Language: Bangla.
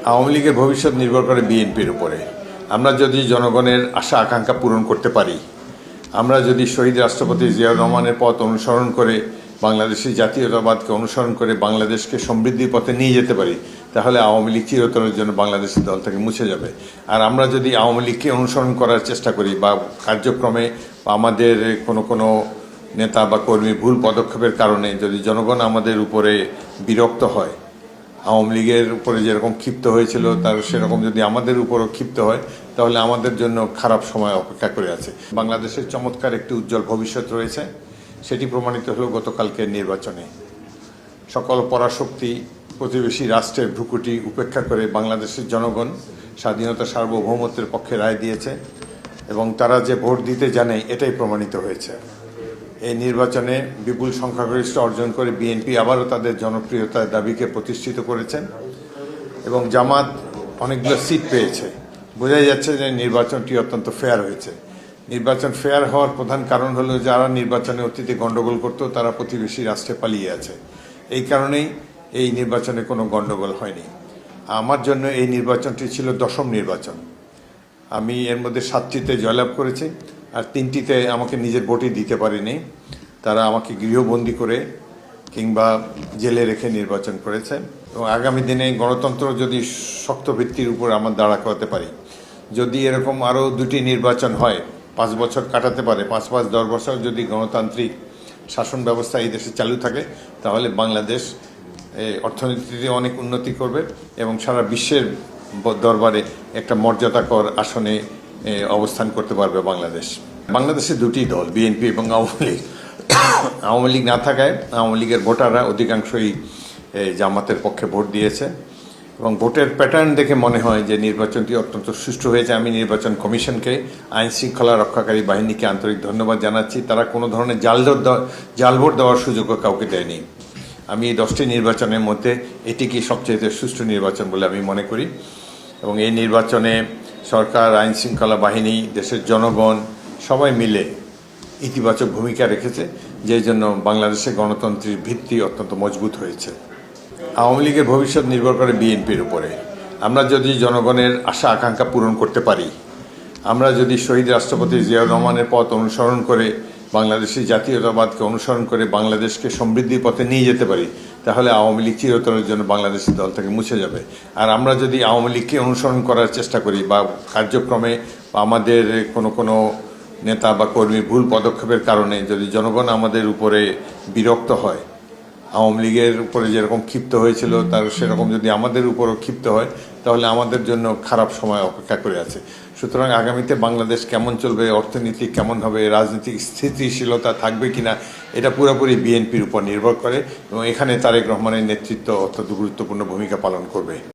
আওয়ামী লীগের ভবিষ্যৎ নির্ভর করে বিএনপির উপরে। আমরা যদি জনগণের আশা আকাঙ্ক্ষা পূরণ করতে পারি, আমরা যদি শহীদ রাষ্ট্রপতি জিয়াউর রহমানের পথ অনুসরণ করে বাংলাদেশি জাতীয়তাবাদকে অনুসরণ করে বাংলাদেশকে সমৃদ্ধির পথে নিয়ে যেতে পারি, তাহলে আওয়ামী লীগ চিরতরের জন্য বাংলাদেশি দল থেকে মুছে যাবে। আর আমরা যদি আওয়ামী লীগকে অনুসরণ করার চেষ্টা করি বা কার্যক্রমে আমাদের কোনো নেতা বা কর্মী ভুল পদক্ষেপের কারণে যদি জনগণ আমাদের উপরে বিরক্ত হয়, আওয়ামী লীগের উপরে যেরকম ক্ষিপ্ত হয়েছিল তার সেরকম যদি আমাদের উপরও ক্ষিপ্ত হয়, তাহলে আমাদের জন্য খারাপ সময় অপেক্ষা করে আছে। বাংলাদেশের চমৎকার একটি উজ্জ্বল ভবিষ্যৎ রয়েছে, সেটি প্রমাণিত হলো গতকালকের নির্বাচনে। সকল পরাশক্তি প্রতিবেশী রাষ্ট্রের ভ্রুকুটি উপেক্ষা করে বাংলাদেশের জনগণ স্বাধীনতা সার্বভৌমত্বের পক্ষে রায় দিয়েছে এবং তারা যে ভোট দিতে জানে এটাই প্রমাণিত হয়েছে। এই নির্বাচনে বিপুল সংখ্যাগরিষ্ঠ অর্জন করে বিএনপি আবারও তাদের জনপ্রিয়তার দাবিকে প্রতিষ্ঠিত করেছেন এবং জামাত অনেকগুলো সিট পেয়েছে। বোঝাই যাচ্ছে যে নির্বাচনটি অত্যন্ত ফেয়ার হয়েছে। নির্বাচন ফেয়ার হওয়ার প্রধান কারণ হলো যারা নির্বাচনে অতীতে গণ্ডগোল করত তারা প্রতিবেশী রাষ্ট্রে পালিয়ে আছে। এই কারণেই এই নির্বাচনে কোনো গণ্ডগোল হয়নি। আমার জন্য এই নির্বাচনটি ছিল দশম নির্বাচন। আমি এর মধ্যে 7টিতে জয়লাভ করেছি, আর 3টিতে আমাকে নিজের ভোটই দিতে পারিনি। তারা আমাকে গৃহবন্দী করে কিংবা জেলে রেখে নির্বাচন করেছে এবং আগামী দিনে গণতন্ত্র যদি শক্ত ভিত্তির উপর আমার দাঁড়া করাতে পারি, যদি এরকম আরও 2টি নির্বাচন হয়, 5 বছর কাটাতে পারে, 5-10 বছর যদি গণতান্ত্রিক শাসন ব্যবস্থা এই দেশে চালু থাকে, তাহলে বাংলাদেশ অর্থনীতিতে অনেক উন্নতি করবে এবং সারা বিশ্বের দরবারে একটা মর্যাদাকর আসনে অবস্থান করতে পারবে বাংলাদেশ। বাংলাদেশে 2টি দল, বিএনপি এবং আওয়ামী লীগ। আওয়ামী লীগ না থাকায় আওয়ামী লীগের ভোটাররা অধিকাংশই জামাতের পক্ষে ভোট দিয়েছে এবং ভোটের প্যাটার্ন দেখে মনে হয় যে নির্বাচনটি অত্যন্ত সুষ্ঠু হয়েছে। আমি নির্বাচন কমিশনকে, আইন শৃঙ্খলা রক্ষাকারী বাহিনীকে আন্তরিক ধন্যবাদ জানাচ্ছি। তারা কোনো ধরনের জাল ভোট দেওয়ার সুযোগও কাউকে দেয়নি। আমি এই 10টি নির্বাচনের মধ্যে এটিকে সবচেয়ে সুষ্ঠু নির্বাচন বলে আমি মনে করি এবং এই নির্বাচনে সরকার, আইন শৃঙ্খলা বাহিনী, দেশের জনগণ সবাই মিলে ইতিবাচক ভূমিকা রেখেছে, যে জন্য বাংলাদেশের গণতন্ত্রের ভিত্তি অত্যন্ত মজবুত হয়েছে। আওয়ামী লীগের ভবিষ্যৎ নির্ভর করে বিএনপির উপরে। আমরা যদি জনগণের আশা আকাঙ্ক্ষা পূরণ করতে পারি, আমরা যদি শহীদ রাষ্ট্রপতি জিয়াউর রহমানের পথ অনুসরণ করে বাংলাদেশি জাতীয়তাবাদকে অনুসরণ করে বাংলাদেশকে সমৃদ্ধির পথে নিয়ে যেতে পারি, তাহলে আওয়ামী লীগ চিরতরের জন্য বাংলাদেশি দল থেকে মুছে যাবে। আর আমরা যদি আওয়ামী লীগকে অনুসরণ করার চেষ্টা করি বা কার্যক্রমে আমাদের কোনো নেতা বা কর্মী ভুল পদক্ষেপের কারণে যদি জনগণ আমাদের উপরে বিরক্ত হয়, আওয়ামী লীগের উপরে যেরকম ক্ষিপ্ত হয়েছিল তার সেরকম যদি আমাদের উপরও ক্ষিপ্ত হয়, তাহলে আমাদের জন্য খারাপ সময় অপেক্ষা করে আছে। সুতরাং আগামীতে বাংলাদেশ কেমন চলবে, অর্থনীতি কেমন হবে, রাজনৈতিক স্থিতিশীলতা থাকবে কিনা, এটা পুরোপুরি বিএনপির উপর নির্ভর করে এবং এখানে তারেক রহমানের নেতৃত্ব অত্যন্ত গুরুত্বপূর্ণ ভূমিকা পালন করবে।